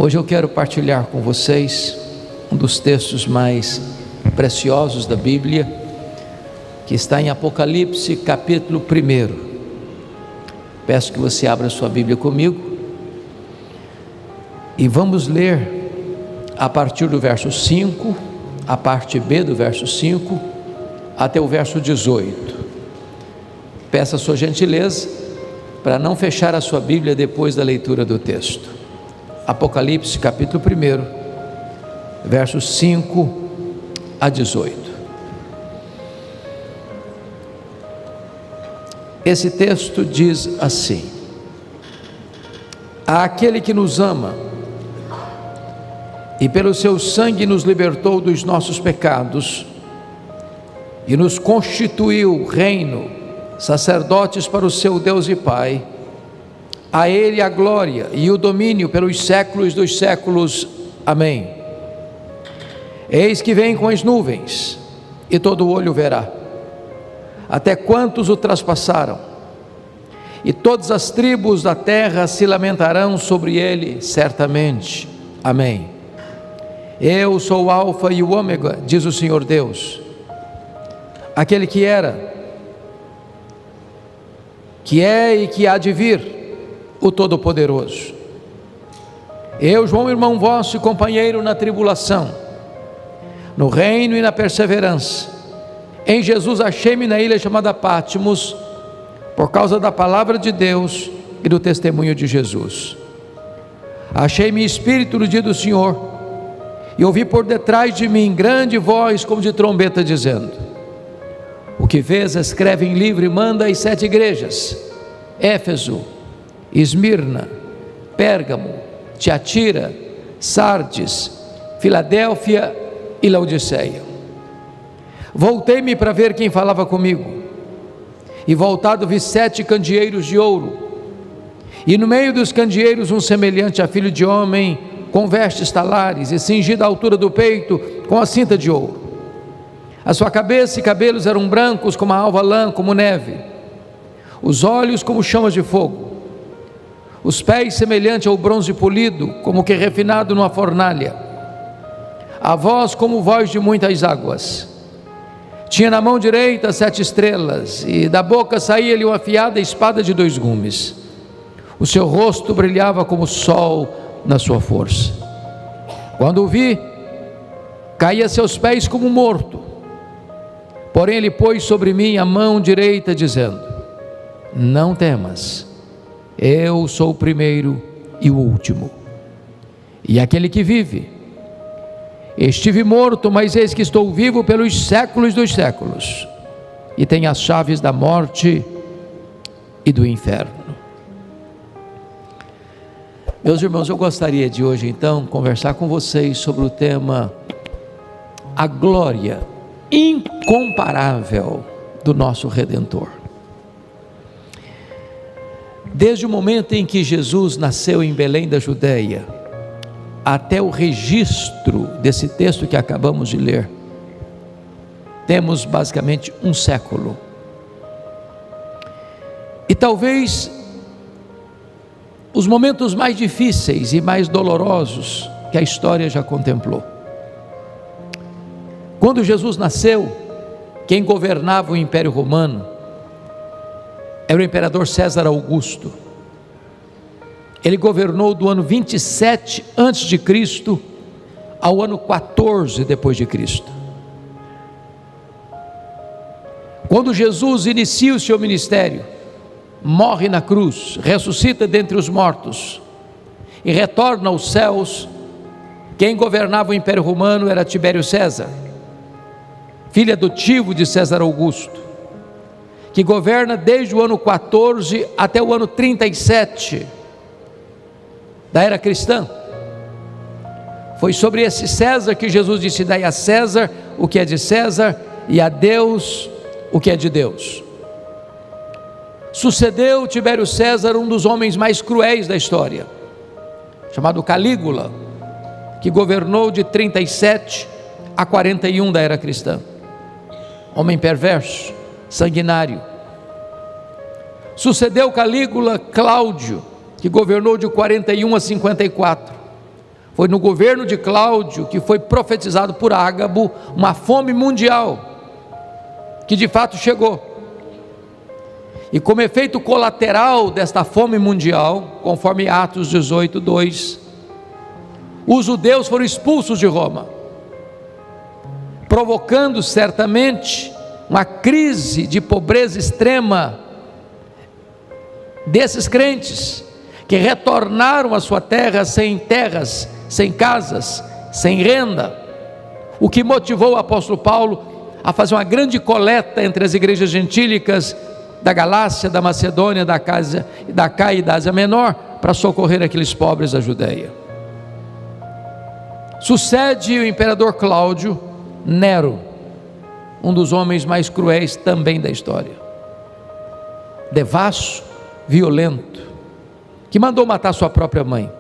Hoje eu quero partilhar com vocês um dos textos mais preciosos da Bíblia, que está em Apocalipse, capítulo 1. Peço que você abra sua Bíblia comigo e vamos ler a partir do verso 5, a parte B do verso 5, até o verso 18. Peço a sua gentileza para não fechar a sua Bíblia depois da leitura do texto. Apocalipse capítulo 1, versos 5 a 18. Esse texto diz assim: Àquele que nos ama e pelo seu sangue nos libertou dos nossos pecados e nos constituiu reino, sacerdotes para o seu Deus e Pai, a Ele a glória e o domínio pelos séculos dos séculos. Amém. Eis que vem com as nuvens, e todo olho verá, até quantos o traspassaram, e todas as tribos da terra se lamentarão sobre ele, certamente. Amém. Eu sou o Alfa e o Ômega, diz o Senhor Deus, aquele que era, que é e que há de vir, o Todo-Poderoso. Eu, João, irmão vosso e companheiro na tribulação, no reino e na perseverança, em Jesus achei-me na ilha chamada Patmos, por causa da palavra de Deus e do testemunho de Jesus. Achei-me espírito no dia do Senhor, e ouvi por detrás de mim grande voz como de trombeta dizendo: o que vês, escreve em livro e manda às 7 igrejas: Éfeso, Esmirna, Pérgamo, Tiatira, Sardes, Filadélfia e Laodiceia. Voltei-me para ver quem falava comigo, e voltado vi 7 candeeiros de ouro, e no meio dos candeeiros um semelhante a filho de homem, com vestes talares e cingido à altura do peito com a cinta de ouro. A sua cabeça e cabelos eram brancos como a alva lã, como neve, os olhos como chamas de fogo, os pés semelhante ao bronze polido, como que refinado numa fornalha, a voz como voz de muitas águas. Tinha na mão direita 7 estrelas, e da boca saía-lhe uma afiada espada de 2 gumes. O seu rosto brilhava como o sol na sua força. Quando o vi, caí a seus pés como morto. Porém ele pôs sobre mim a mão direita, dizendo: não temas, eu sou o primeiro e o último, e aquele que vive. Estive morto, mas eis que estou vivo pelos séculos dos séculos, e tenho as chaves da morte e do inferno. Meus irmãos, eu gostaria de hoje então conversar com vocês sobre o tema a glória incomparável do nosso Redentor. Desde o momento em que Jesus nasceu em Belém da Judeia, até o registro desse texto que acabamos de ler, temos basicamente um século. E talvez os momentos mais difíceis e mais dolorosos que a história já contemplou. Quando Jesus nasceu, quem governava o Império Romano era o imperador César Augusto. Ele governou do ano 27 antes de Cristo ao ano 14 depois de Cristo. Quando Jesus inicia o seu ministério, morre na cruz, ressuscita dentre os mortos e retorna aos céus, quem governava o Império Romano era Tibério César, filho adotivo de César Augusto, que governa desde o ano 14 até o ano 37 da era cristã. Foi sobre esse César que Jesus disse: dai a César o que é de César, e a Deus o que é de Deus. Sucedeu Tibério César um dos homens mais cruéis da história, chamado Calígula, que governou de 37 a 41 da era cristã. Homem perverso, sanguinário. Sucedeu Calígula Cláudio, que governou de 41 a 54, Foi no governo de Cláudio que foi profetizado por Ágabo uma fome mundial, que de fato chegou. E como efeito colateral desta fome mundial, conforme Atos 18:2, os judeus foram expulsos de Roma, provocando certamente uma crise de pobreza extrema desses crentes, que retornaram à sua terra sem terras, sem casas, sem renda, o que motivou o apóstolo Paulo a fazer uma grande coleta entre as igrejas gentílicas da Galácia, da Macedônia, da Caia e da Ásia Menor, para socorrer aqueles pobres da Judeia. Sucede o imperador Cláudio, Nero, um dos homens mais cruéis também da história, devasso, violento, que mandou matar sua própria mãe.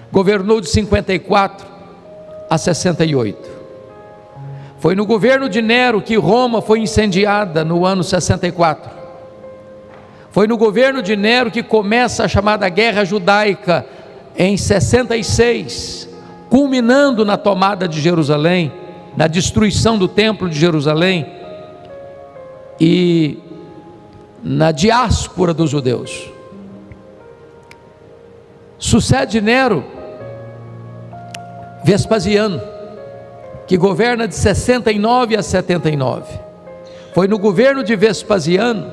Governou de 54 a 68. Foi no governo de Nero que Roma foi incendiada no ano 64. Foi no governo de Nero que começa a chamada Guerra Judaica em 66, culminando na tomada de Jerusalém, na destruição do templo de Jerusalém e na diáspora dos judeus. Sucede Nero Vespasiano, que governa de 69 a 79. Foi no governo de Vespasiano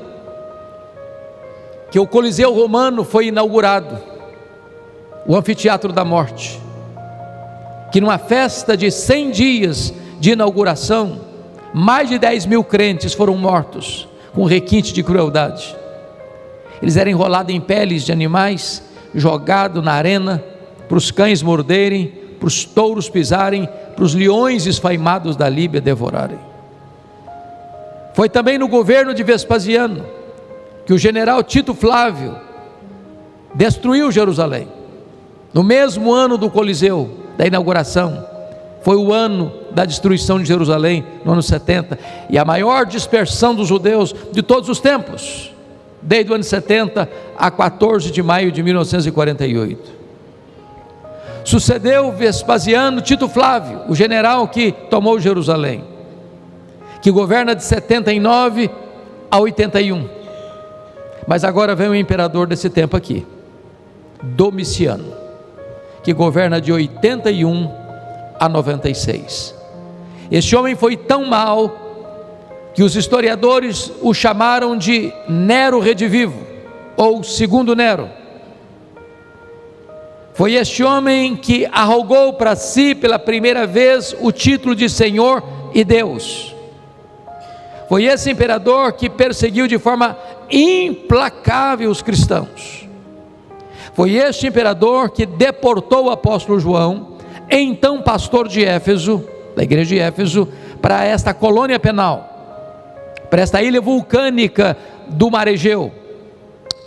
que o Coliseu Romano foi inaugurado, o Anfiteatro da Morte, que numa festa de 100 dias de inauguração, mais de 10.000 crentes foram mortos, com requinte de crueldade. Eles eram enrolados em peles de animais, jogados na arena, para os cães morderem, para os touros pisarem, para os leões esfaimados da Líbia devorarem. Foi também no governo de Vespasiano que o general Tito Flávio destruiu Jerusalém. No mesmo ano do Coliseu, da inauguração, foi o ano da destruição de Jerusalém, no ano 70, e a maior dispersão dos judeus de todos os tempos, desde o ano 70 a 14 de maio de 1948. Sucedeu Vespasiano Tito Flávio, o general que tomou Jerusalém, que governa de 79 a 81. Mas agora vem o imperador desse tempo aqui, Domiciano, que governa de 81 a 96. Este homem foi tão mau que os historiadores o chamaram de Nero Redivivo, ou segundo Nero. Foi este homem que arrogou para si pela primeira vez o título de Senhor e Deus. Foi esse imperador que perseguiu de forma implacável os cristãos. Foi este imperador que deportou o apóstolo João, então pastor de Éfeso, da igreja de Éfeso, para esta colônia penal, para esta ilha vulcânica do Mar Egeu,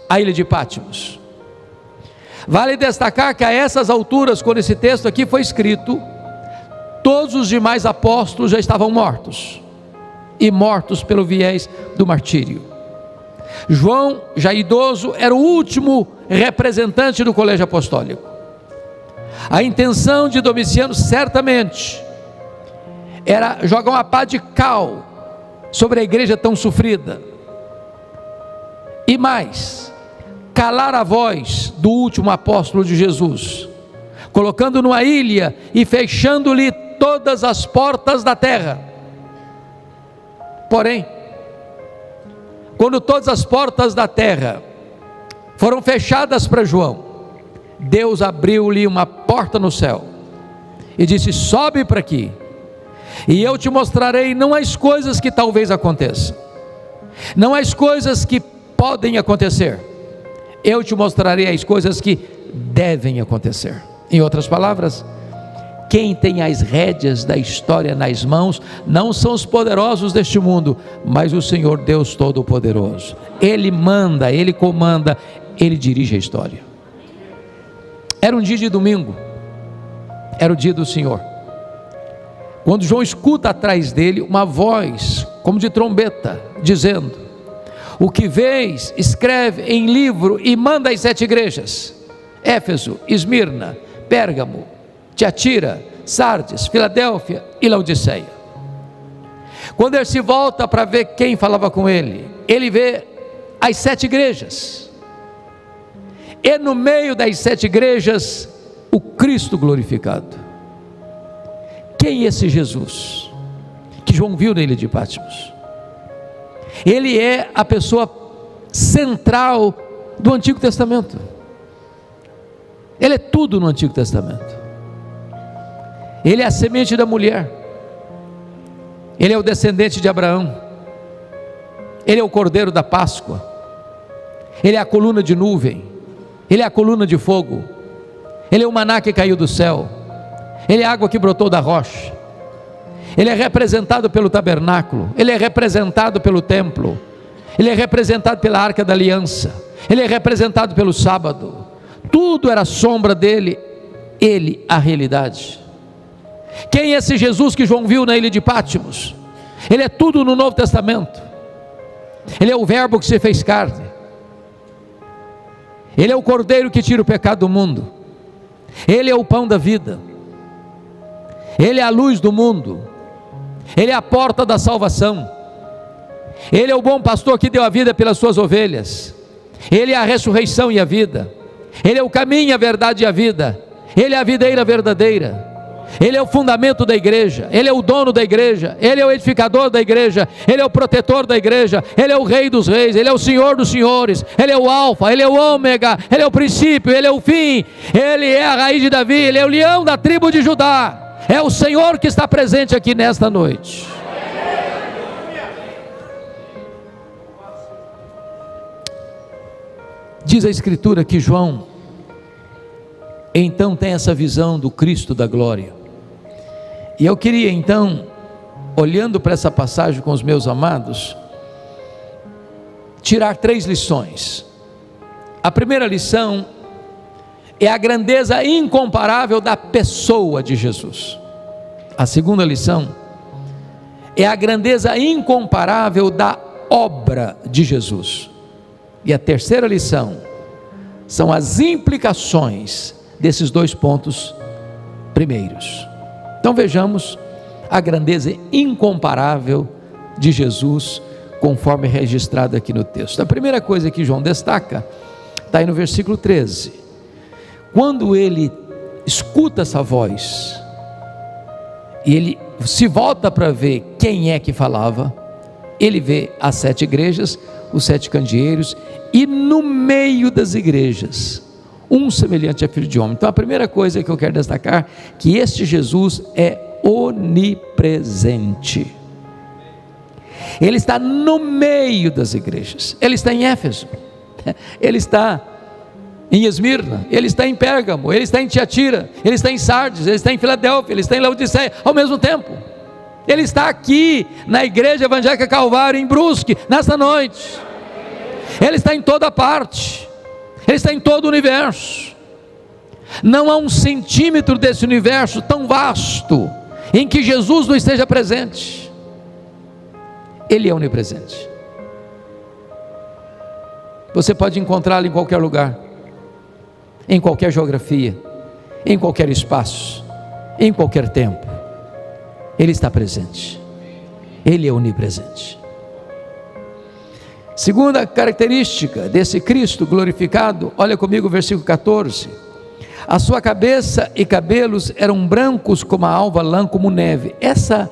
a ilha de Patmos. Vale destacar que a essas alturas, quando esse texto aqui foi escrito, todos os demais apóstolos já estavam mortos, e mortos pelo viés do martírio. João, já idoso, era o último representante do colégio apostólico. A intenção de Domiciano certamente era jogar uma pá de cal sobre a igreja tão sofrida, e mais, calar a voz do último apóstolo de Jesus, colocando numa ilha e fechando-lhe todas as portas da terra. Porém, quando todas as portas da terra foram fechadas para João, Deus abriu-lhe uma porta no céu e disse: sobe para aqui, e eu te mostrarei não as coisas que talvez aconteçam, não as coisas que podem acontecer, eu te mostrarei as coisas que devem acontecer. Em outras palavras, quem tem as rédeas da história nas mãos não são os poderosos deste mundo, mas o Senhor Deus Todo-Poderoso. Ele manda, Ele comanda, Ele dirige a história. Era um dia de domingo, era o dia do Senhor, quando João escuta atrás dele uma voz como de trombeta, dizendo: o que vês, escreve em livro e manda às 7 igrejas: Éfeso, Esmirna, Pérgamo, Tiatira, Sardes, Filadélfia e Laodiceia. Quando ele se volta para ver quem falava com ele, ele vê as 7 igrejas, e no meio das 7 igrejas, o Cristo glorificado. Quem é esse Jesus que João viu na ilha de Patmos? Ele é a pessoa central do Antigo Testamento. Ele é tudo no Antigo Testamento. Ele é a semente da mulher, ele é o descendente de Abraão, ele é o cordeiro da Páscoa, ele é a coluna de nuvem, ele é a coluna de fogo, ele é o maná que caiu do céu, ele é a água que brotou da rocha, ele é representado pelo tabernáculo, ele é representado pelo templo, ele é representado pela arca da aliança, ele é representado pelo sábado. Tudo era sombra dele, ele a realidade. Quem é esse Jesus que João viu na ilha de Patmos? Ele é tudo no Novo Testamento. Ele é o verbo que se fez carne, ele é o cordeiro que tira o pecado do mundo, ele é o pão da vida, ele é a luz do mundo, ele é a porta da salvação, ele é o bom pastor que deu a vida pelas suas ovelhas, ele é a ressurreição e a vida, ele é o caminho, a verdade e a vida, ele é a videira verdadeira, ele é o fundamento da igreja, ele é o dono da igreja, ele é o edificador da igreja, ele é o protetor da igreja, ele é o rei dos reis, ele é o senhor dos senhores, ele é o alfa, ele é o ômega, ele é o princípio, ele é o fim, ele é a raiz de Davi, ele é o leão da tribo de Judá, é o Senhor que está presente aqui nesta noite. Diz a Escritura que João então tem essa visão do Cristo da glória, e eu queria então, olhando para essa passagem com os meus amados, tirar 3 lições. A primeira lição é a grandeza incomparável da pessoa de Jesus. A segunda lição é a grandeza incomparável da obra de Jesus. E a terceira lição são as implicações desses 2 pontos primeiros. Então vejamos a grandeza incomparável de Jesus, conforme registrado aqui no texto. A primeira coisa que João destaca, está aí no versículo 13, quando ele escuta essa voz, e ele se volta para ver quem é que falava, ele vê as 7 igrejas, os 7 candeeiros, e no meio das igrejas, um semelhante a filho de homem. Então a primeira coisa que eu quero destacar, que este Jesus é onipresente. Ele está no meio das igrejas, ele está em Éfeso, ele está em Esmirna, ele está em Pérgamo, ele está em Tiatira, ele está em Sardes, ele está em Filadélfia, ele está em Laodiceia, ao mesmo tempo. Ele está aqui na igreja evangélica Calvário, em Brusque, nesta noite. Ele está em toda parte, ele está em todo o universo. Não há um centímetro desse universo tão vasto em que Jesus não esteja presente. Ele é onipresente. Você pode encontrá-lo em qualquer lugar, em qualquer geografia, em qualquer espaço, em qualquer tempo. Ele está presente, ele é onipresente. Segunda característica desse Cristo glorificado, olha comigo o versículo 14, a sua cabeça e cabelos eram brancos como a alva, lã como neve. Essa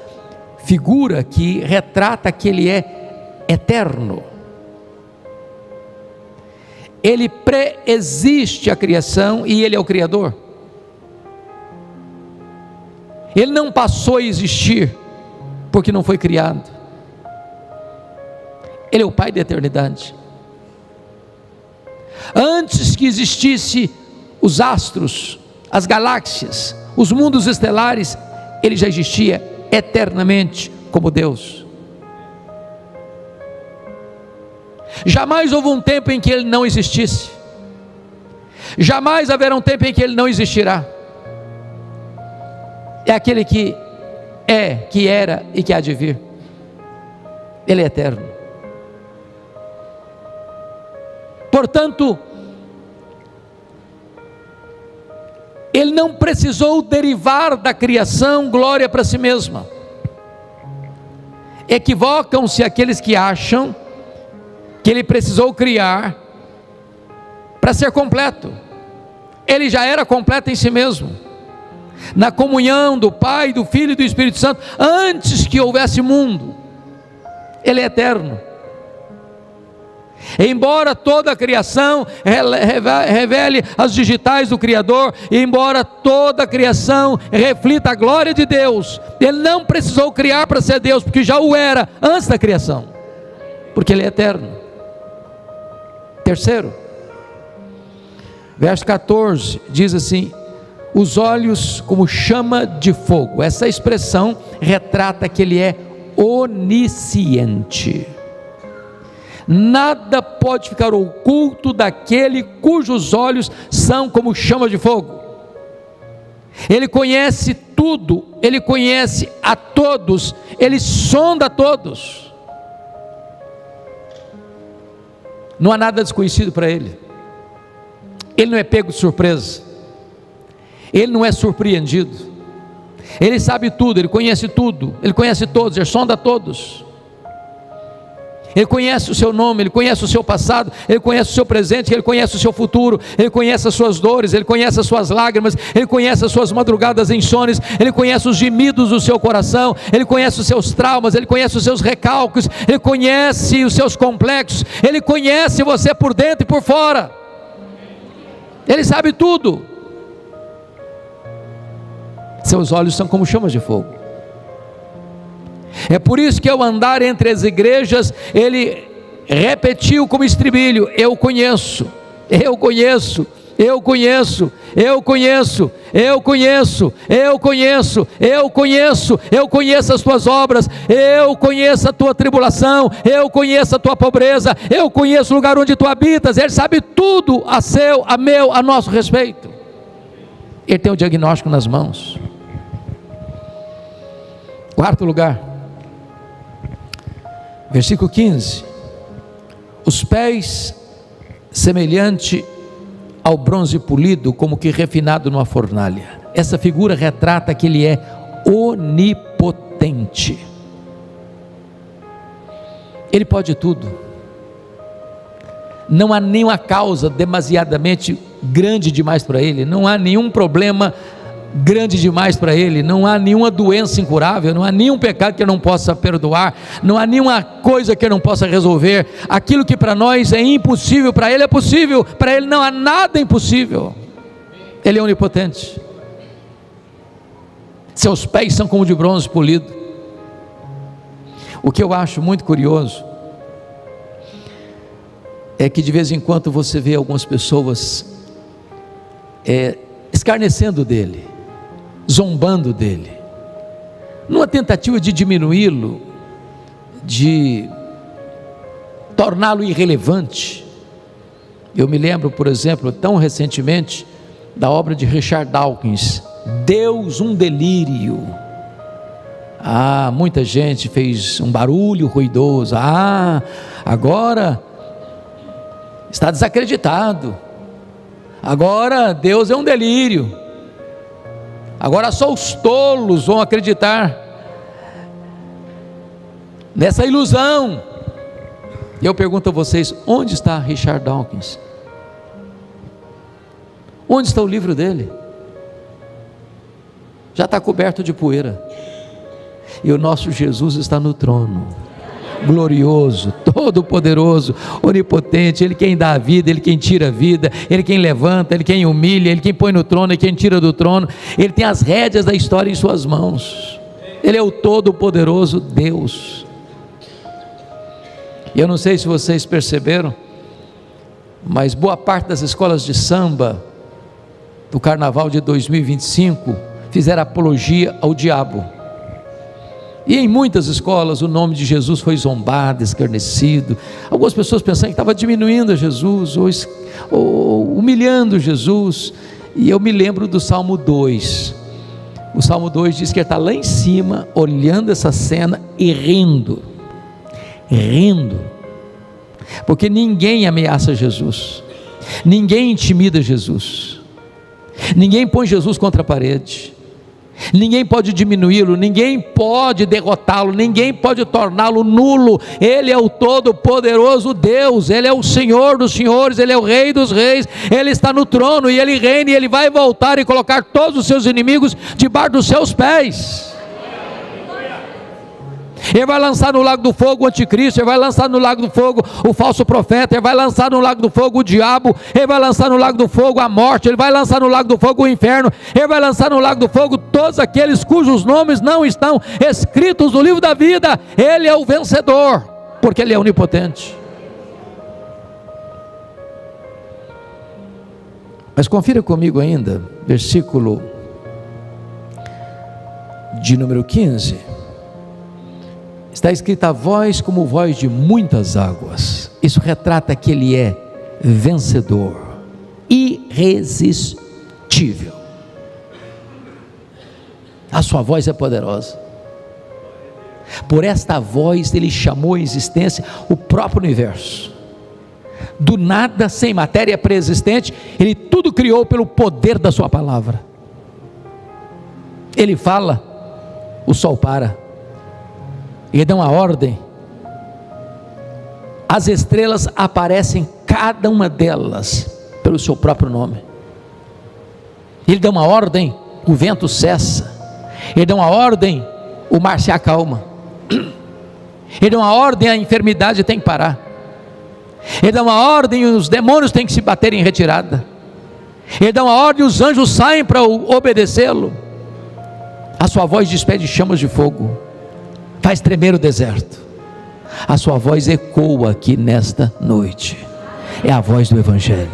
figura que retrata que ele é eterno, ele pré-existe a criação e ele é o Criador. Ele não passou a existir porque não foi criado. Ele é o Pai da eternidade. Antes que existisse os astros, as galáxias, os mundos estelares, ele já existia eternamente como Deus. Jamais houve um tempo em que ele não existisse, jamais haverá um tempo em que ele não existirá. É aquele que é, que era e que há de vir. Ele é eterno. Portanto, Ele não precisou derivar da criação glória para si mesma. Equivocam-se aqueles que acham que ele precisou criar para ser completo. Ele já era completo em si mesmo, na comunhão do Pai, do Filho e do Espírito Santo, antes que houvesse mundo. Ele é eterno. Embora toda a criação revele as digitais do Criador, embora toda a criação reflita a glória de Deus, ele não precisou criar para ser Deus, porque já o era antes da criação, porque ele é eterno. Terceiro, verso 14, diz assim: os olhos como chama de fogo. Essa expressão retrata que ele é onisciente. Nada pode ficar oculto daquele cujos olhos são como chama de fogo. Ele conhece tudo, ele conhece a todos, ele sonda a todos. Não há nada desconhecido para ele. Ele não é pego de surpresa, ele não é surpreendido, ele sabe tudo, ele conhece tudo, ele conhece todos, ele sonda a todos. Ele conhece o seu nome, ele conhece o seu passado, ele conhece o seu presente, ele conhece o seu futuro, ele conhece as suas dores, ele conhece as suas lágrimas, ele conhece as suas madrugadas insones, ele conhece os gemidos do seu coração, ele conhece os seus traumas, ele conhece os seus recalques, ele conhece os seus complexos, ele conhece você por dentro e por fora, ele sabe tudo. Seus olhos são como chamas de fogo. É por isso que ao andar entre as igrejas, ele repetiu como estribilho: eu conheço, eu conheço, eu conheço, eu conheço, eu conheço, eu conheço, eu conheço, eu conheço as tuas obras, eu conheço a tua tribulação, eu conheço a tua pobreza, eu conheço o lugar onde tu habitas. Ele sabe tudo a seu, a meu, a nosso respeito. Ele tem o diagnóstico nas mãos. Quarto lugar, versículo 15: os pés semelhante ao bronze polido, como que refinado numa fornalha. Essa figura retrata que ele é onipotente. Ele pode tudo. Não há nenhuma causa demasiadamente grande demais para ele, não há nenhum problema grande demais para ele, não há nenhuma doença incurável, não há nenhum pecado que ele não possa perdoar, não há nenhuma coisa que ele não possa resolver. Aquilo que para nós é impossível, para ele é possível. Para ele não há nada impossível. Ele é onipotente. Seus pés são como de bronze polido. O que eu acho muito curioso é que de vez em quando você vê algumas pessoas escarnecendo dele, zombando dele, numa tentativa de diminuí-lo, de torná-lo irrelevante. Eu me lembro, por exemplo, tão recentemente, da obra de Richard Dawkins, Deus, um delírio. Muita gente fez um barulho ruidoso. Agora está desacreditado, agora Deus é um delírio, agora só os tolos vão acreditar nessa ilusão. E eu pergunto a vocês: onde está Richard Dawkins? Onde está o livro dele? Já está coberto de poeira. E o nosso Jesus está no trono, glorioso, todo poderoso, onipotente. Ele quem dá a vida, ele quem tira a vida, ele quem levanta, ele quem humilha, ele quem põe no trono, ele quem tira do trono. Ele tem as rédeas da história em suas mãos. Ele é o todo poderoso Deus. E eu não sei se vocês perceberam, mas boa parte das escolas de samba do carnaval de 2025 fizeram apologia ao diabo. E em muitas escolas o nome de Jesus foi zombado, escarnecido. Algumas pessoas pensando que estava diminuindo Jesus, ou humilhando Jesus. E eu me lembro do Salmo 2. O Salmo 2 diz que ele está lá em cima, olhando essa cena e rindo. Porque ninguém ameaça Jesus, ninguém intimida Jesus. Ninguém põe Jesus contra a parede, ninguém pode diminuí-lo, ninguém pode derrotá-lo, ninguém pode torná-lo nulo. Ele é o todo-poderoso Deus, Ele é o Senhor dos senhores, Ele é o Rei dos reis, Ele está no trono e Ele reina, e Ele vai voltar e colocar todos os seus inimigos debaixo dos seus pés. Ele vai lançar no lago do fogo o anticristo, Ele vai lançar no lago do fogo o falso profeta, Ele vai lançar no lago do fogo o diabo, Ele vai lançar no lago do fogo a morte, Ele vai lançar no lago do fogo o inferno, Ele vai lançar no lago do fogo todos aqueles cujos nomes não estão escritos no livro da vida. Ele é o vencedor, porque Ele é onipotente. Mas confira comigo ainda, versículo de número 15. Está escrita: a voz como voz de muitas águas. Isso retrata que Ele é vencedor, irresistível. A sua voz é poderosa. Por esta voz Ele chamou à existência o próprio universo. Do nada, sem matéria pré-existente, Ele tudo criou pelo poder da sua palavra. Ele fala, o sol para. Ele dá uma ordem, as estrelas aparecem, cada uma delas, pelo seu próprio nome. Ele dá uma ordem, o vento cessa. Ele dá uma ordem, o mar se acalma. Ele dá uma ordem, a enfermidade tem que parar. Ele dá uma ordem, os demônios têm que se bater em retirada. Ele dá uma ordem, os anjos saem para obedecê-lo. A sua voz despede chamas de fogo, faz tremer o deserto. A sua voz ecoa aqui nesta noite. É a voz do Evangelho,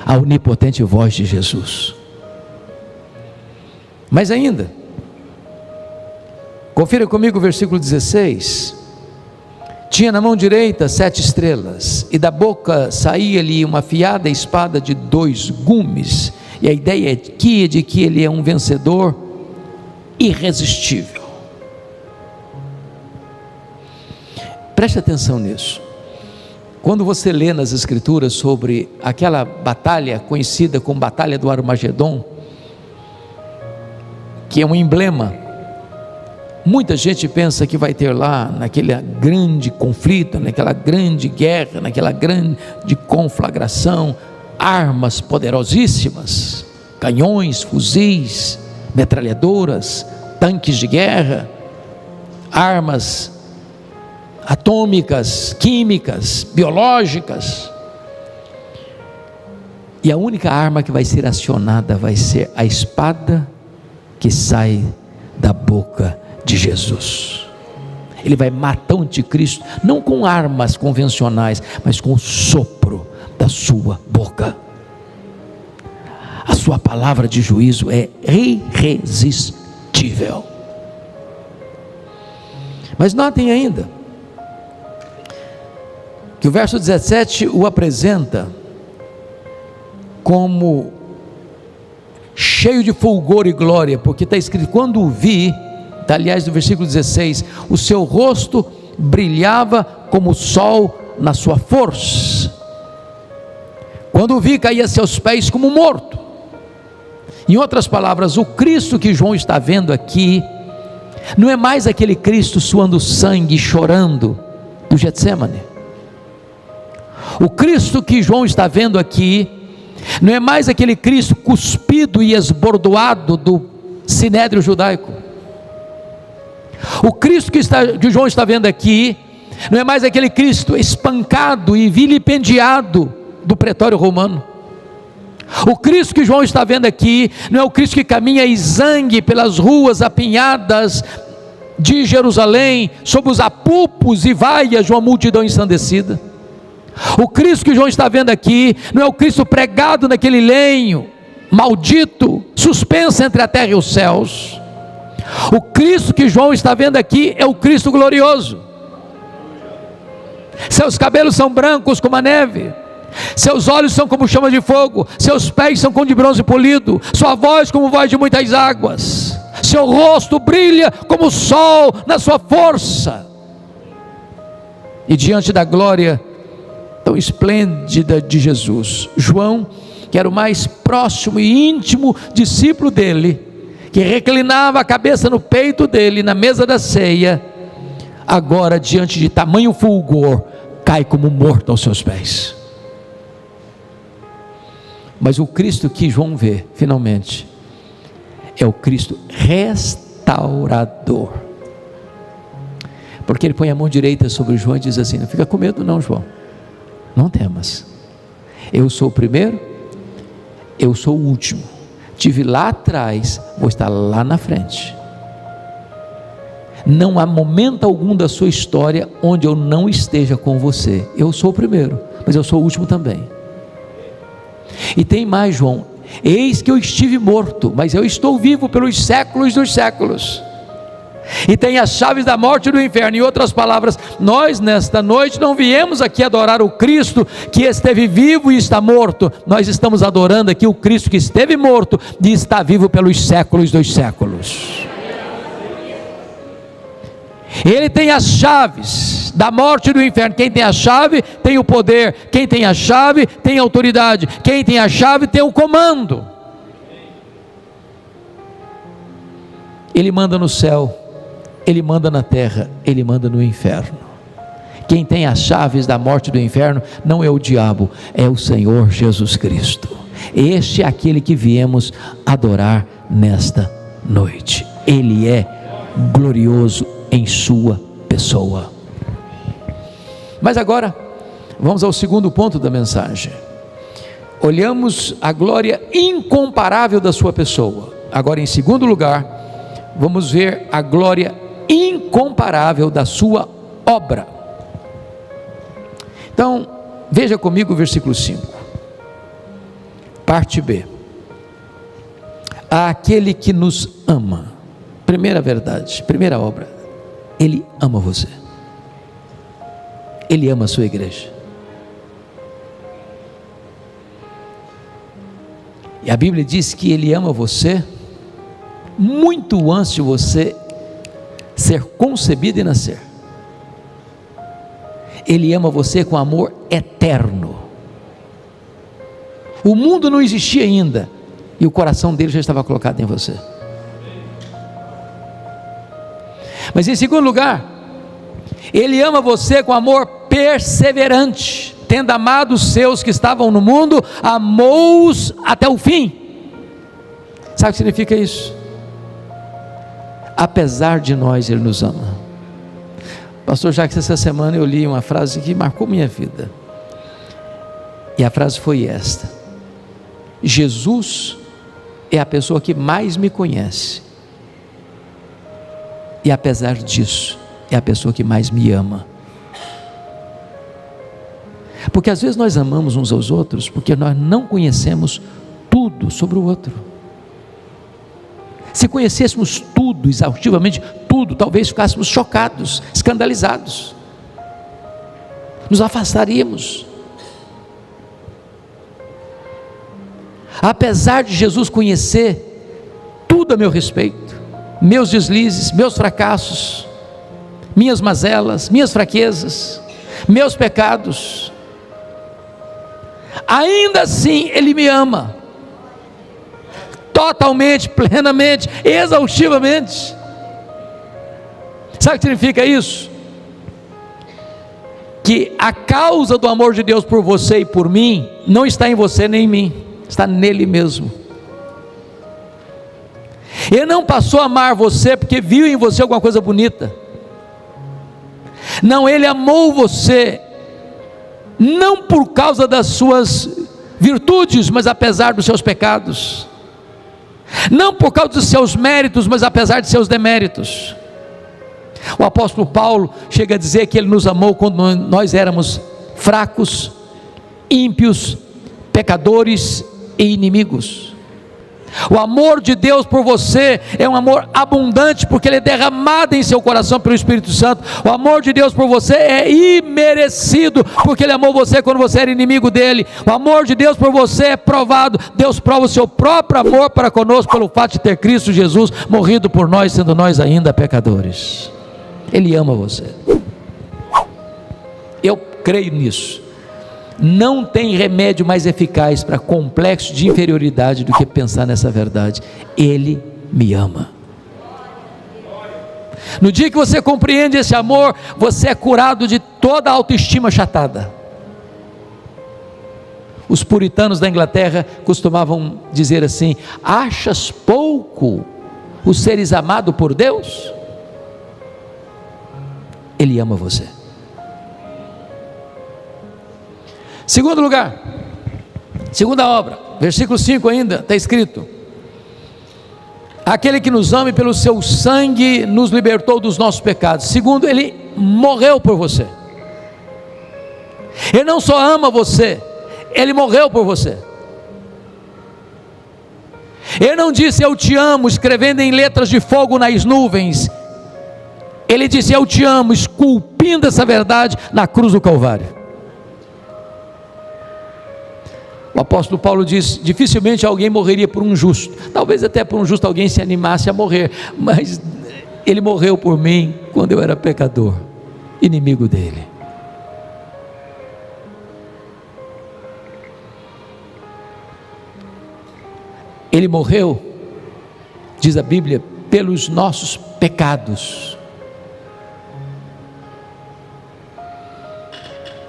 a onipotente voz de Jesus. Mas ainda, confira comigo o versículo 16. Tinha na mão direita 7 estrelas, e da boca saía-lhe uma afiada espada de 2 gumes. E a ideia aqui é de que ele é um vencedor irresistível. Preste atenção nisso. Quando você lê nas Escrituras sobre aquela batalha conhecida como Batalha do Armagedon, que é um emblema, muita gente pensa que vai ter lá, naquele grande conflito, naquela grande guerra, naquela grande conflagração, armas poderosíssimas, canhões, fuzis, metralhadoras, tanques de guerra, armas atômicas, químicas, biológicas. E a única arma que vai ser acionada vai ser a espada que sai da boca de Jesus. Ele vai matar o anticristo, não com armas convencionais, mas com o sopro da sua boca. A sua palavra de juízo é irresistível. Mas notem ainda que o verso 17 o apresenta como cheio de fulgor e glória, porque está escrito: quando o vi, aliás, no versículo 16, o seu rosto brilhava como o sol na sua força. Quando o vi, caía a seus pés como morto. Em outras palavras, o Cristo que João está vendo aqui não é mais aquele Cristo suando sangue, chorando do Getsemane. O Cristo que João está vendo aqui não é mais aquele Cristo cuspido e esbordoado do sinédrio judaico. O Cristo que João está vendo aqui não é mais aquele Cristo espancado e vilipendiado do pretório romano. O Cristo que João está vendo aqui não é o Cristo que caminha exangue pelas ruas apinhadas de Jerusalém, sob os apupos e vaias de uma multidão ensandecida. O Cristo que João está vendo aqui não é o Cristo pregado naquele lenho maldito, suspenso entre a terra e os céus. O Cristo que João está vendo aqui é o Cristo glorioso. Seus cabelos são brancos como a neve, seus olhos são como chama de fogo, seus pés são como de bronze polido, sua voz como voz de muitas águas, seu rosto brilha como o sol na sua força. E diante da glória tão esplêndida de Jesus, João que era o mais próximo e íntimo discípulo dele, que reclinava a cabeça no peito dele na mesa da ceia, agora diante de tamanho fulgor, cai como morto aos seus pés. Mas o Cristo que João vê, finalmente, é o Cristo restaurador, porque ele põe a mão direita sobre João e diz assim: não fica com medo não, João, não temas, eu sou o primeiro, eu sou o último, estive lá atrás, vou estar lá na frente. Não há momento algum da sua história onde eu não esteja com você. Eu sou o primeiro, mas eu sou o último também. E tem mais, João: eis que eu estive morto, mas eu estou vivo pelos séculos dos séculos, e tenho as chaves da morte e do inferno. Em outras palavras, nós nesta noite não viemos aqui adorar o Cristo que esteve vivo e está morto, nós estamos adorando aqui o Cristo que esteve morto e está vivo pelos séculos dos séculos. Ele tem as chaves da morte e do inferno. Quem tem a chave tem o poder, quem tem a chave tem a autoridade, quem tem a chave tem o comando. Ele manda no céu, ele manda na terra, ele manda no inferno. Quem tem as chaves da morte e do inferno não é o diabo, é o Senhor Jesus Cristo. Este é aquele que viemos adorar nesta noite. Ele é glorioso em sua pessoa. Mas agora vamos ao segundo ponto da mensagem. Olhamos a glória incomparável da sua pessoa. Agora, em segundo lugar, vamos ver a glória incomparável da sua obra. Então, veja comigo o versículo 5, parte B. Aquele que nos ama, primeira verdade, primeira obra, Ele ama você, Ele ama a sua igreja. E a Bíblia diz que Ele ama você muito antes de você ser concebido e nascer. Ele ama você com amor eterno. O mundo não existia ainda, e o coração dele já estava colocado em você. Mas em segundo lugar, Ele ama você com amor perseverante. Tendo amado os seus que estavam no mundo, amou-os até o fim. Sabe o que significa isso? Apesar de nós, Ele nos ama. Pastor Jacques, essa semana eu li uma frase que marcou minha vida, e a frase foi esta: Jesus é a pessoa que mais me conhece, e apesar disso, é a pessoa que mais me ama. Porque às vezes nós amamos uns aos outros porque nós não conhecemos tudo sobre o outro. Se conhecêssemos tudo, exaustivamente tudo, talvez ficássemos chocados, escandalizados, nos afastaríamos. Apesar de Jesus conhecer tudo a meu respeito, meus deslizes, meus fracassos, minhas mazelas, minhas fraquezas, meus pecados, ainda assim Ele me ama, totalmente, plenamente, exaustivamente. Sabe o que significa isso? Que a causa do amor de Deus por você e por mim, não está em você nem em mim, está nele mesmo. Ele não passou a amar você porque viu em você alguma coisa bonita. Não, Ele amou você não por causa das suas virtudes, mas apesar dos seus pecados. Não por causa dos seus méritos, mas apesar de seus deméritos. O apóstolo Paulo chega a dizer que Ele nos amou quando nós éramos fracos, ímpios, pecadores e inimigos. O amor de Deus por você é um amor abundante, porque Ele é derramado em seu coração pelo Espírito Santo. O amor de Deus por você é imerecido, porque Ele amou você quando você era inimigo dEle. O amor de Deus por você é provado. Deus prova o seu próprio amor para conosco pelo fato de ter Cristo Jesus morrido por nós, sendo nós ainda pecadores. Ele ama você. Eu creio nisso. Não tem remédio mais eficaz para complexo de inferioridade do que pensar nessa verdade: Ele me ama. No dia que você compreende esse amor, você é curado de toda a autoestima achatada. Os puritanos da Inglaterra costumavam dizer assim: achas pouco os seres amados por Deus? Ele ama você. Segundo lugar, segunda obra, versículo 5 ainda, está escrito: aquele que nos ama e pelo seu sangue nos libertou dos nossos pecados. Segundo, Ele morreu por você. Ele não só ama você, Ele morreu por você. Ele não disse eu te amo escrevendo em letras de fogo nas nuvens. Ele disse eu te amo esculpindo essa verdade na cruz do Calvário. O apóstolo Paulo diz: dificilmente alguém morreria por um justo. Talvez até por um justo alguém se animasse a morrer, mas Ele morreu por mim quando eu era pecador, inimigo dele. Ele morreu, diz a Bíblia, pelos nossos pecados.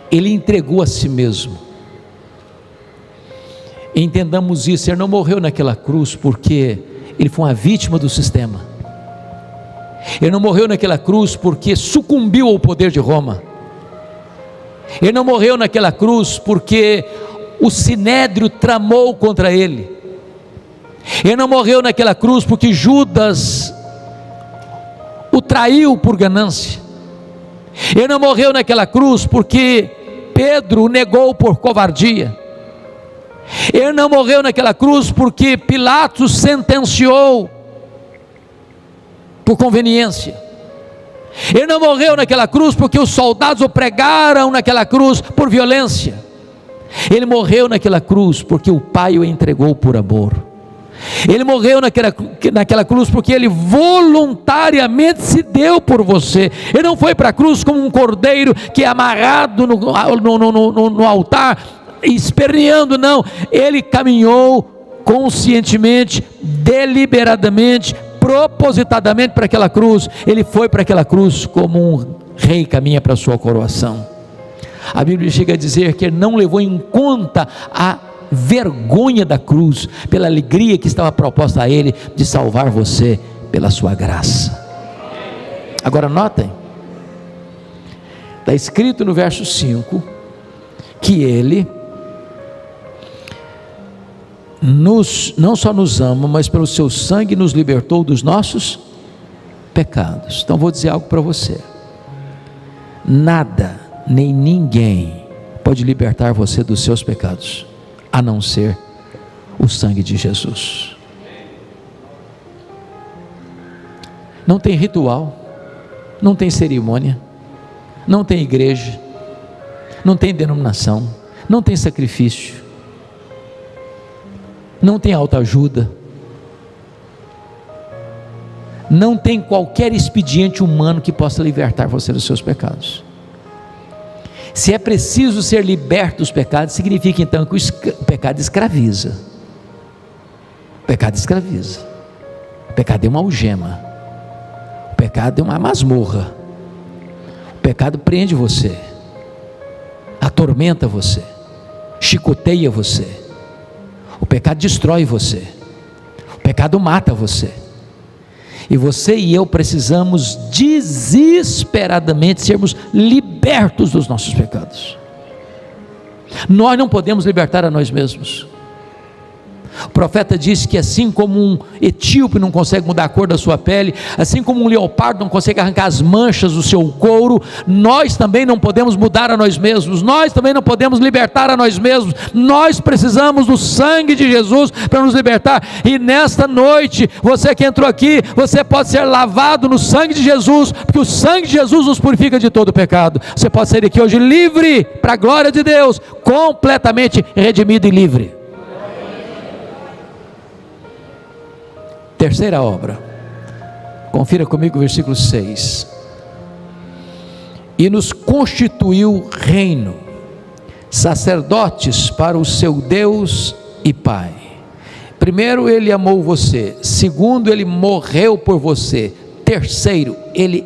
Ele entregou a si mesmo. Entendamos isso: Ele não morreu naquela cruz porque Ele foi uma vítima do sistema. Ele não morreu naquela cruz porque sucumbiu ao poder de Roma. Ele não morreu naquela cruz porque o sinédrio tramou contra Ele. Ele não morreu naquela cruz porque Judas o traiu por ganância. Ele não morreu naquela cruz porque Pedro o negou por covardia. Ele não morreu naquela cruz porque Pilatos sentenciou por conveniência. Ele não morreu naquela cruz porque os soldados o pregaram naquela cruz por violência. Ele morreu naquela cruz porque o Pai o entregou por amor. Ele morreu naquela cruz porque Ele voluntariamente se deu por você. Ele não foi para a cruz como um cordeiro que é amarrado no altar, esperneando, não. Ele caminhou conscientemente, deliberadamente, propositadamente para aquela cruz. Ele foi para aquela cruz como um rei caminha para a sua coroação. A Bíblia chega a dizer que Ele não levou em conta a vergonha da cruz, pela alegria que estava proposta a Ele de salvar você pela sua graça. Agora notem, está escrito no verso 5 que Ele não só nos ama, mas pelo seu sangue nos libertou dos nossos pecados. Então vou dizer algo para você: nada nem ninguém pode libertar você dos seus pecados, a não ser o sangue de Jesus. Não tem ritual, não tem cerimônia, não tem igreja, não tem denominação, não tem sacrifício, não tem autoajuda, não tem qualquer expediente humano que possa libertar você dos seus pecados. Se é preciso ser liberto dos pecados, significa então que o pecado escraviza. O pecado escraviza. O pecado é uma algema. O pecado é uma masmorra. O pecado prende você, atormenta você, chicoteia você. O pecado destrói você. O pecado mata você. E você e eu precisamos desesperadamente sermos libertos dos nossos pecados. Nós não podemos libertar a nós mesmos. O profeta disse que assim como um etíope não consegue mudar a cor da sua pele, assim como um leopardo não consegue arrancar as manchas do seu couro, nós também não podemos mudar a nós mesmos, nós também não podemos libertar a nós mesmos. Nós precisamos do sangue de Jesus para nos libertar. E nesta noite, você que entrou aqui, você pode ser lavado no sangue de Jesus, porque o sangue de Jesus nos purifica de todo pecado. Você pode sair daqui hoje livre, para a glória de Deus, completamente redimido e livre. Terceira obra, confira comigo o versículo 6: e nos constituiu reino, sacerdotes para o seu Deus e Pai. Primeiro, ele amou você. Segundo, ele morreu por você. Terceiro, ele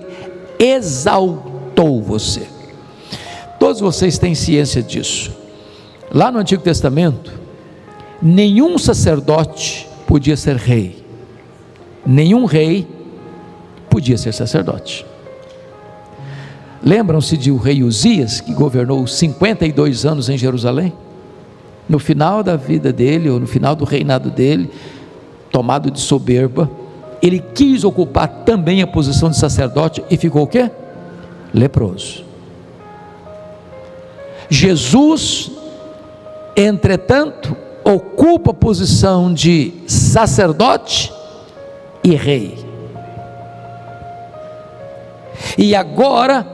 exaltou você. Todos vocês têm ciência disso. Lá no Antigo Testamento, nenhum sacerdote podia ser rei. Nenhum rei podia ser sacerdote. Lembram-se de o rei Uzias, que governou 52 anos em Jerusalém? No final da vida dele, ou no final do reinado dele, tomado de soberba, ele quis ocupar também a posição de sacerdote e ficou o quê? Leproso. Jesus, entretanto, ocupa a posição de sacerdote e rei. E agora,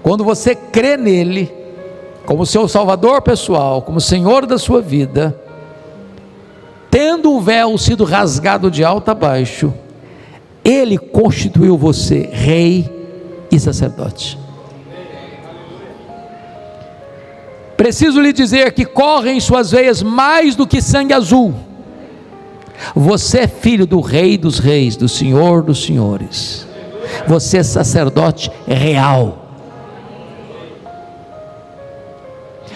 quando você crê nele, como seu salvador pessoal, como Senhor da sua vida, tendo o véu sido rasgado de alto a baixo, ele constituiu você rei e sacerdote. Preciso lhe dizer que corre em suas veias mais do que sangue azul. Você é filho do Rei dos Reis, do Senhor dos Senhores. Você é sacerdote real.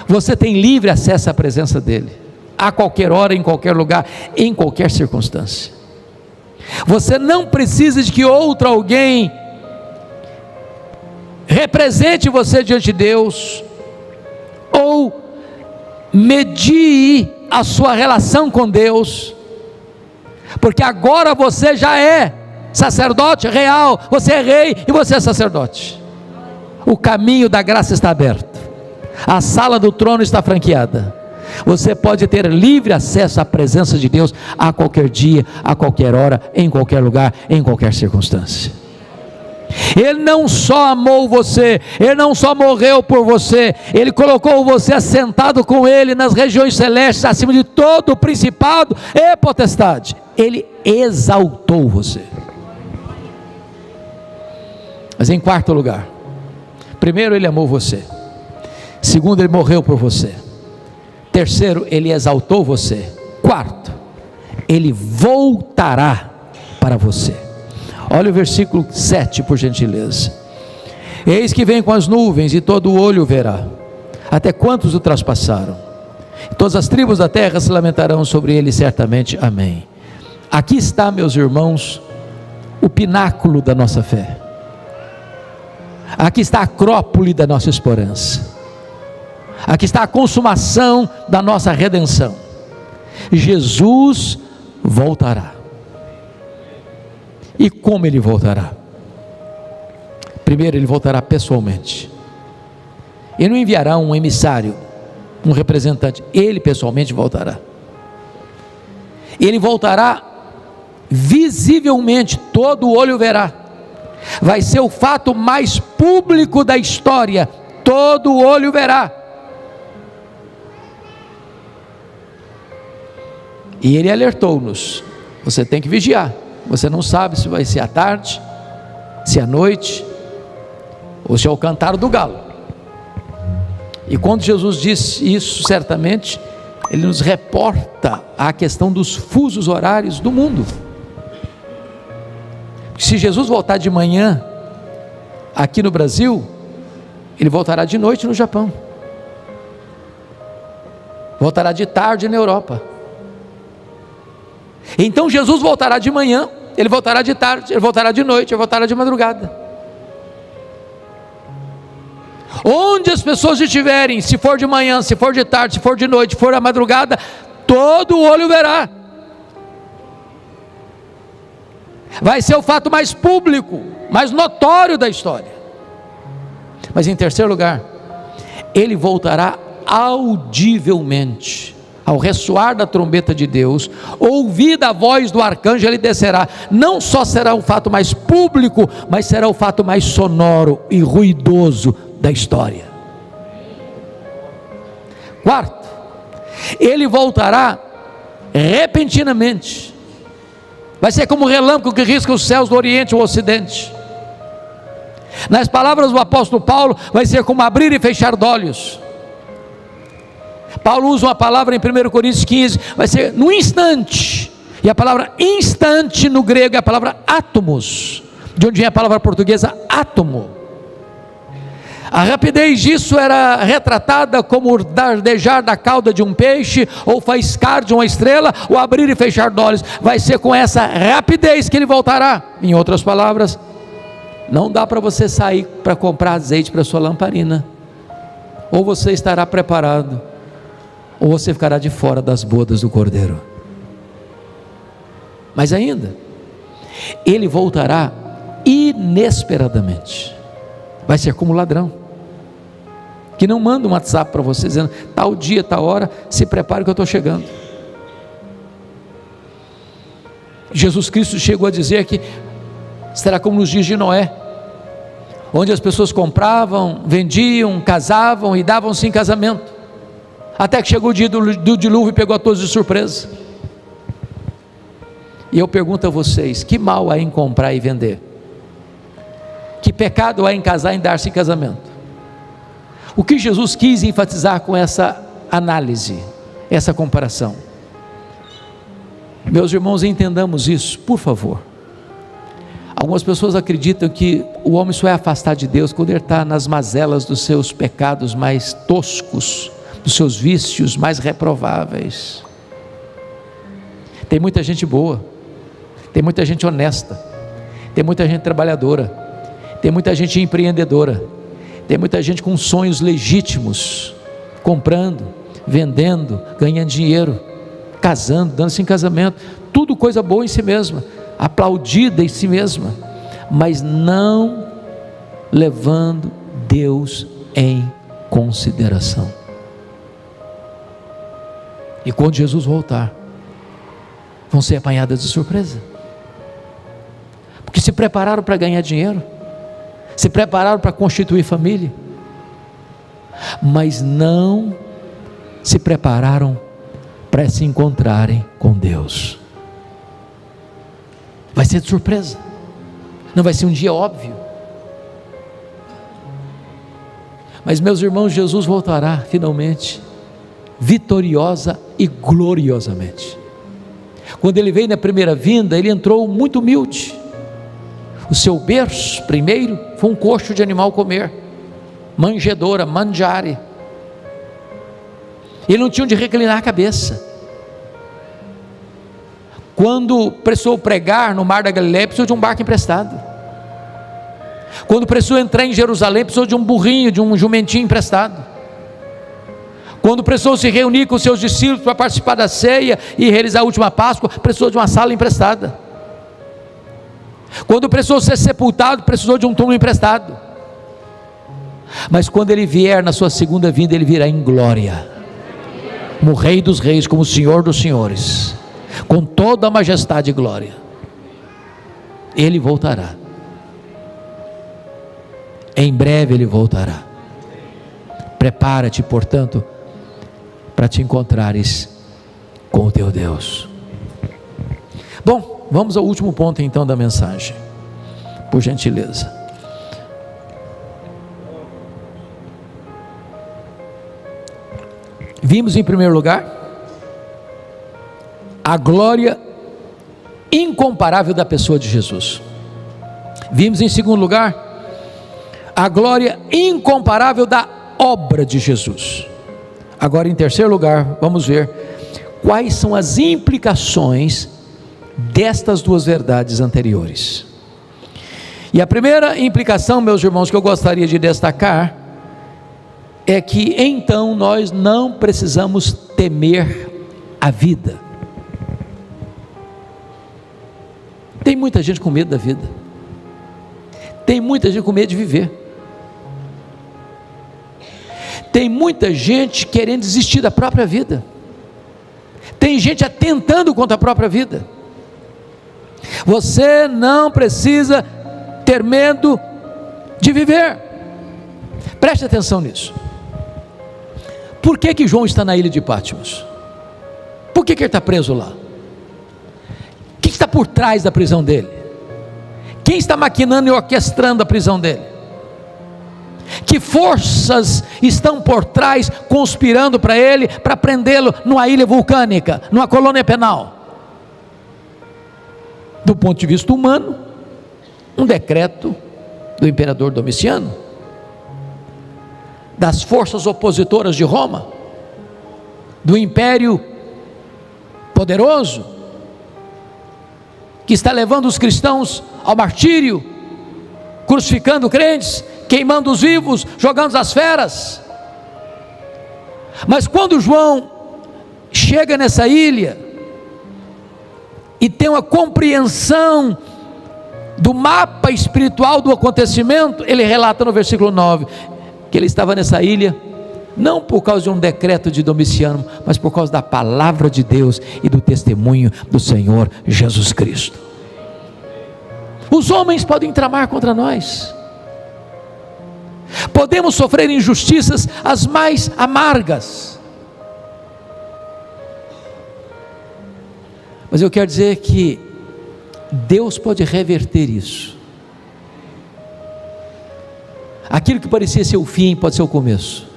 Você tem livre acesso à presença dele, a qualquer hora, em qualquer lugar, em qualquer circunstância. Você não precisa de que outro alguém represente você diante de Deus, ou medie a sua relação com Deus, porque agora você já é sacerdote real, você é rei e você é sacerdote. O caminho da graça está aberto, a sala do trono está franqueada. Você pode ter livre acesso à presença de Deus a qualquer dia, a qualquer hora, em qualquer lugar, em qualquer circunstância. Ele não só amou você, ele não só morreu por você, ele colocou você assentado com ele nas regiões celestes, acima de todo o principado e potestade. Ele exaltou você. Mas em quarto lugar, primeiro, ele amou você. Segundo, ele morreu por você. Terceiro, ele exaltou você. Quarto, ele voltará para você. Olha o versículo 7, por gentileza. Eis que vem com as nuvens, e todo o olho verá, até quantos o traspassaram. Todas as tribos da terra se lamentarão sobre ele, certamente. Amém. Aqui está, meus irmãos, o pináculo da nossa fé. Aqui está a acrópole da nossa esperança. Aqui está a consumação da nossa redenção. Jesus voltará. E como ele voltará? Primeiro, ele voltará pessoalmente. Ele não enviará um emissário, um representante. Ele pessoalmente voltará. Ele voltará visivelmente, todo o olho verá. Vai ser o fato mais público da história, todo o olho verá. E ele alertou-nos: você tem que vigiar. Você não sabe se vai ser à tarde, se à noite, ou se é o cantar do galo. E quando Jesus disse isso, certamente, ele nos reporta a questão dos fusos horários do mundo. Se Jesus voltar de manhã aqui no Brasil, ele voltará de noite no Japão, voltará de tarde na Europa. Então Jesus voltará de manhã, ele voltará de tarde, ele voltará de noite, ele voltará de madrugada. Onde as pessoas estiverem, se for de manhã, se for de tarde, se for de noite, se for à madrugada, todo o olho verá. Vai ser o fato mais público, mais notório da história. Mas em terceiro lugar, ele voltará audivelmente. Ao ressoar da trombeta de Deus, ouvida a voz do arcanjo, ele descerá. Não só será o fato mais público, mas será o fato mais sonoro e ruidoso da história. Quarto, ele voltará repentinamente. Vai ser como um relâmpago que risca os céus do oriente ou ocidente. Nas palavras do apóstolo Paulo, vai ser como abrir e fechar de olhos. Paulo usa uma palavra em 1 Coríntios 15, vai ser no instante, e a palavra instante no grego é a palavra átomos, de onde vem a palavra portuguesa átomo. A rapidez disso era retratada como o dardejar da cauda de um peixe, ou faiscar de uma estrela, ou abrir e fechar de olhos. Vai ser com essa rapidez que ele voltará. Em outras palavras, não dá para você sair para comprar azeite para sua lamparina, ou você estará preparado, ou você ficará de fora das bodas do Cordeiro. Mas ainda, ele voltará inesperadamente. Vai ser como ladrão, que não manda um WhatsApp para você dizendo, tal dia, tal hora, se prepare que eu estou chegando. Jesus Cristo chegou a dizer que será como nos dias de Noé, onde as pessoas compravam, vendiam, casavam e davam-se em casamento, até que chegou o dia do dilúvio e pegou a todos de surpresa. E eu pergunto a vocês, que mal há em comprar e vender? Que pecado há em casar e dar-se em casamento? O que Jesus quis enfatizar com essa análise, essa comparação? Meus irmãos, entendamos isso, por favor. Algumas pessoas acreditam que o homem só é afastado de Deus quando ele está nas mazelas dos seus pecados mais toscos, dos seus vícios mais reprováveis. Tem muita gente boa, tem muita gente honesta, tem muita gente trabalhadora, tem muita gente empreendedora, tem muita gente com sonhos legítimos, comprando, vendendo, ganhando dinheiro, casando, dando-se em casamento, tudo coisa boa em si mesma, aplaudida em si mesma, mas não levando Deus em consideração. E quando Jesus voltar, vão ser apanhadas de surpresa, porque se prepararam para ganhar dinheiro, se prepararam para constituir família, mas não se prepararam para se encontrarem com Deus. Vai ser de surpresa, não vai ser um dia óbvio. Mas meus irmãos, Jesus voltará finalmente, vitoriosa e gloriosamente. Quando ele veio na primeira vinda, ele entrou muito humilde. O seu berço primeiro foi um coxo de animal comer, manjedoura, mangiare. Ele não tinha onde reclinar a cabeça. Quando precisou pregar no mar da Galileia, precisou de um barco emprestado. Quando precisou entrar em Jerusalém, precisou de um burrinho, de um jumentinho emprestado. Quando precisou se reunir com seus discípulos para participar da ceia e realizar a última Páscoa, precisou de uma sala emprestada. Quando precisou ser sepultado, precisou de um túmulo emprestado. Mas quando ele vier na sua segunda vinda, ele virá em glória, como Rei dos Reis, como Senhor dos Senhores, com toda a majestade e glória. Ele voltará. Em breve ele voltará. Prepara-te, portanto, para te encontrares com o teu Deus. Bom, vamos ao último ponto então da mensagem, por gentileza. Vimos em primeiro lugar a glória incomparável da pessoa de Jesus. Vimos em segundo lugar a glória incomparável da obra de Jesus. Agora, em terceiro lugar, vamos ver quais são as implicações destas duas verdades anteriores. E a primeira implicação, meus irmãos, que eu gostaria de destacar é que então nós não precisamos temer a vida. Tem muita gente com medo da vida, tem muita gente com medo de viver, tem muita gente querendo desistir da própria vida, tem gente atentando contra a própria vida. Você não precisa ter medo de viver. Preste atenção nisso. Por que João está na ilha de Patmos? Por que ele está preso lá? O que está por trás da prisão dele? Quem está maquinando e orquestrando a prisão dele? que forças estão por trás, conspirando para ele, para prendê-lo numa ilha vulcânica, numa colônia penal. Do ponto de vista humano, um decreto do imperador Domiciano, das forças opositoras de Roma, do império poderoso, que está levando os cristãos ao martírio, crucificando crentes, queimando os vivos, jogando as feras. Mas quando João chega nessa ilha e tem uma compreensão do mapa espiritual do acontecimento, ele relata no versículo 9, que ele estava nessa ilha, não por causa de um decreto de Domiciano, mas por causa da palavra de Deus e do testemunho do Senhor Jesus Cristo. Os homens podem tramar contra nós, podemos sofrer injustiças as mais amargas, mas eu quero dizer que Deus pode reverter isso. Aquilo que parecia ser o fim pode ser o começo.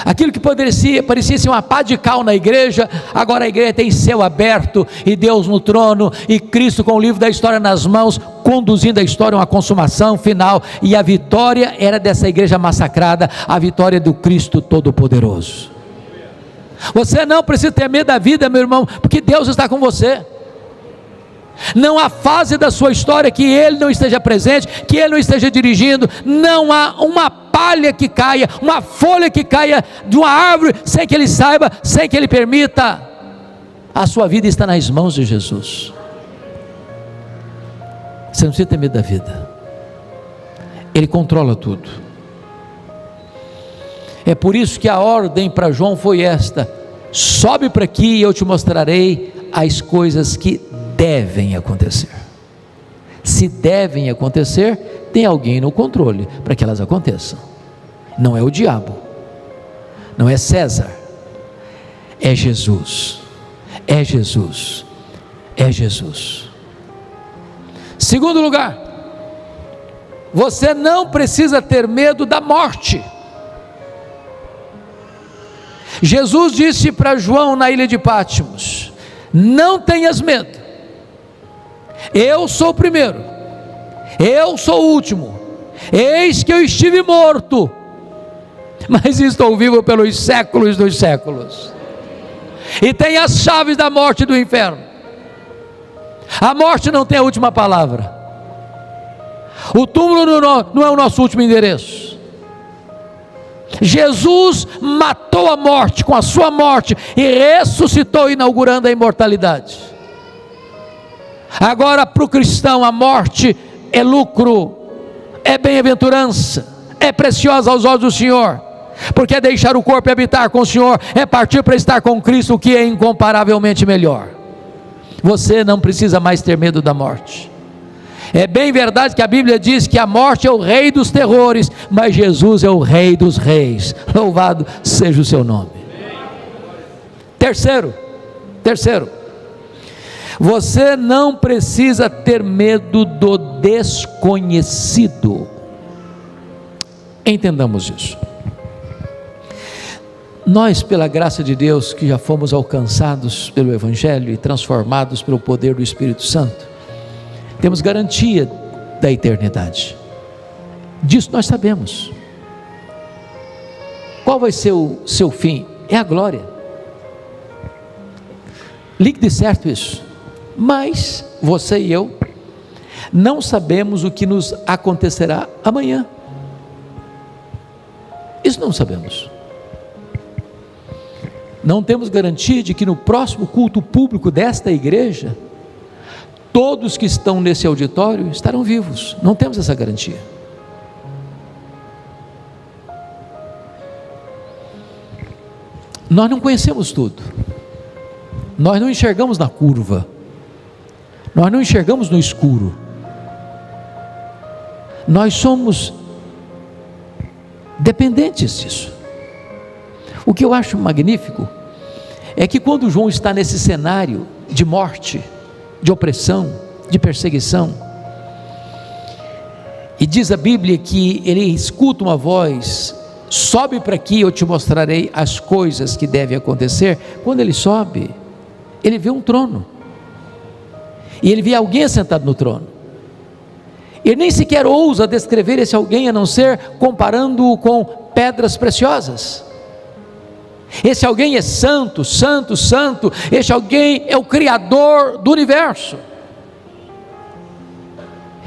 Aquilo que parecia ser uma pá de cal na igreja, agora a igreja tem céu aberto, e Deus no trono, e Cristo com o livro da história nas mãos, conduzindo a história a uma consumação final, e a vitória era dessa igreja massacrada, a vitória do Cristo Todo-Poderoso. Você não precisa ter medo da vida, meu irmão, porque Deus está com você. Não há fase da sua história que Ele não esteja presente, que Ele não esteja dirigindo. Não há uma palha que caia, uma folha que caia de uma árvore, sem que Ele saiba, sem que Ele permita. A sua vida está nas mãos de Jesus. Você não precisa ter medo da vida, Ele controla tudo. É por isso que a ordem para João foi esta: sobe para aqui e eu te mostrarei as coisas que devem acontecer. Se devem acontecer, tem alguém no controle para que elas aconteçam. Não é o diabo, não é César, é Jesus, é Jesus, é Jesus. Segundo lugar, você não precisa ter medo da morte. Jesus disse para João na ilha de Pátimos: não tenhas medo, eu sou o primeiro, eu sou o último, eis que eu estive morto, mas estou vivo pelos séculos dos séculos, e tenho as chaves da morte e do inferno. A morte não tem a última palavra, o túmulo não é o nosso último endereço. Jesus matou a morte com a sua morte e ressuscitou, inaugurando a imortalidade. Agora, para o cristão, a morte é lucro, é bem-aventurança, é preciosa aos olhos do Senhor, porque é deixar o corpo e habitar com o Senhor, é partir para estar com Cristo, o que é incomparavelmente melhor. Você não precisa mais ter medo da morte. É bem verdade que a Bíblia diz que a morte é o rei dos terrores, mas Jesus é o rei dos reis. Louvado seja o seu nome. Terceiro, você não precisa ter medo do desconhecido. Entendamos isso. Nós, pela graça de Deus, que já fomos alcançados pelo Evangelho e transformados pelo poder do Espírito Santo, temos garantia da eternidade. Disso nós sabemos. Qual vai ser o seu fim? É a glória. Ligue de certo isso. Mas você e eu não sabemos o que nos acontecerá amanhã. Isso não sabemos. Não temos garantia de que no próximo culto público desta igreja, todos que estão nesse auditório estarão vivos. Não temos essa garantia. Nós não conhecemos tudo. Nós não enxergamos na curva. Nós não enxergamos no escuro. Nós somos dependentes disso. O que eu acho magnífico é que quando João está nesse cenário de morte, de opressão, de perseguição, E diz a Bíblia que ele escuta uma voz: sobe para aqui, eu te mostrarei as coisas que devem acontecer. Quando ele sobe, ele vê um trono, e ele vê alguém sentado no trono. Ele nem sequer ousa descrever esse alguém, a não ser comparando-o com pedras preciosas. Esse alguém é santo, santo, santo. Esse alguém é o Criador do universo.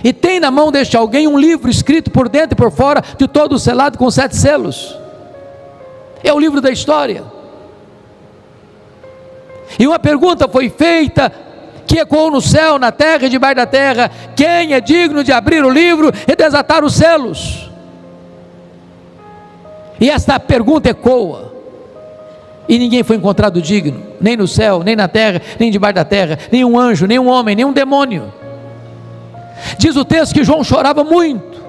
E tem na mão deste alguém um livro escrito por dentro e por fora, de todo selado com 7 selos. É o livro da história. E uma pergunta foi feita, que ecoou no céu, na terra e debaixo da terra: quem é digno de abrir o livro e desatar os selos? E esta pergunta ecoa, e ninguém foi encontrado digno, nem no céu, nem na terra, nem debaixo da terra, nem um anjo, nem um homem, nem um demônio. Diz o texto que João chorava muito,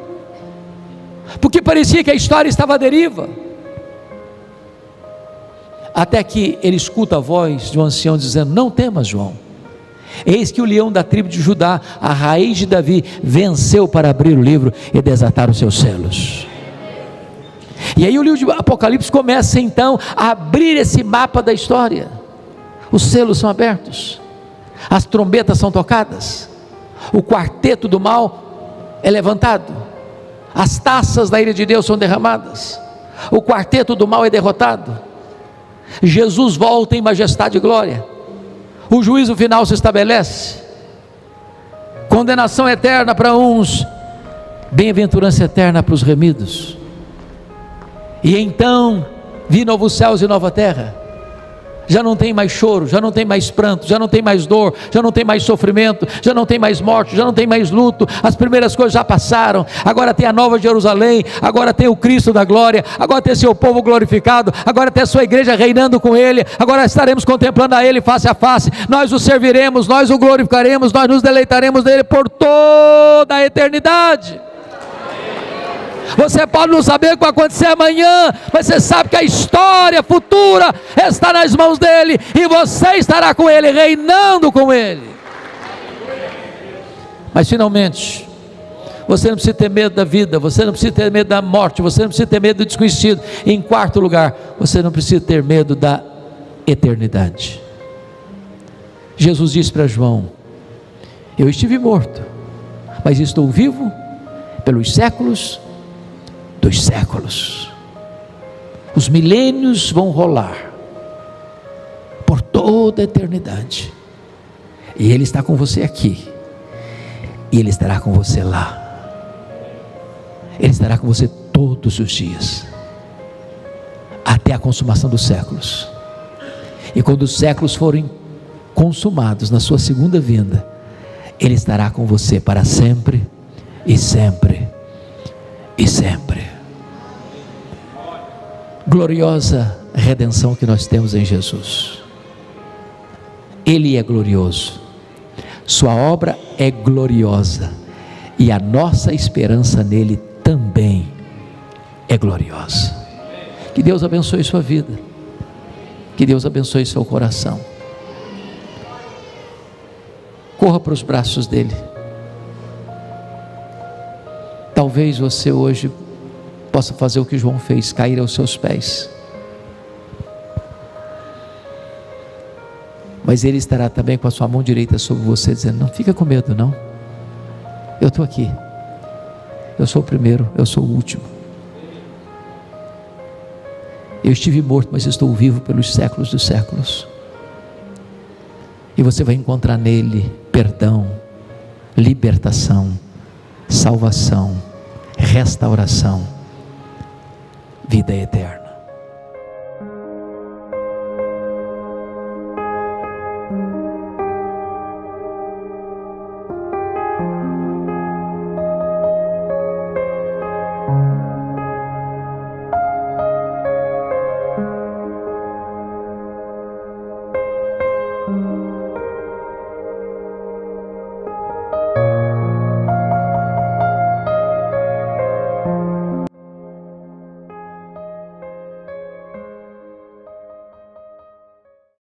porque parecia que a história estava à deriva, até que ele escuta a voz de um ancião dizendo: não temas, João, eis que o leão da tribo de Judá, a raiz de Davi, venceu para abrir o livro e desatar os seus selos. E aí o livro de Apocalipse começa então a abrir esse mapa da história. Os selos são abertos, as trombetas são tocadas, o quarteto do mal é levantado, as taças da ira de Deus são derramadas, o quarteto do mal é derrotado, Jesus volta em majestade e glória, o juízo final se estabelece, condenação eterna para uns, bem-aventurança eterna para os remidos. E então vi novos céus e nova terra. Já não tem mais choro, já não tem mais pranto, já não tem mais dor, já não tem mais sofrimento, já não tem mais morte, já não tem mais luto. As primeiras coisas já passaram. Agora tem a nova Jerusalém, agora tem o Cristo da glória, agora tem seu povo glorificado, agora tem a sua igreja reinando com Ele. Agora estaremos contemplando a Ele face a face. Nós o serviremos, nós o glorificaremos, nós nos deleitaremos nele por toda a eternidade. Você pode não saber o que vai acontecer amanhã, mas você sabe que a história futura está nas mãos dele, e você estará com ele, reinando com ele. Mas finalmente, você não precisa ter medo da vida, você não precisa ter medo da morte, você não precisa ter medo do desconhecido. Em quarto lugar, você não precisa ter medo da eternidade. Jesus disse para João: eu estive morto, mas estou vivo pelos séculos dos séculos. Os milênios vão rolar por toda a eternidade, e Ele está com você aqui, e Ele estará com você lá. Ele estará com você todos os dias, até a consumação dos séculos. E quando os séculos forem consumados na sua segunda vinda, Ele estará com você para sempre e sempre e sempre. Gloriosa redenção que nós temos em Jesus. Ele é glorioso, sua obra é gloriosa, e a nossa esperança nele também é gloriosa. Que Deus abençoe sua vida, que Deus abençoe seu coração. Corra para os braços dele. Talvez você hoje possa fazer o que João fez, cair aos seus pés, mas Ele estará também com a sua mão direita sobre você, dizendo: não fica com medo não, eu estou aqui, eu sou o primeiro, eu sou o último, eu estive morto, mas estou vivo pelos séculos dos séculos. E você vai encontrar nele perdão, libertação, salvação, restauração, vida eterna.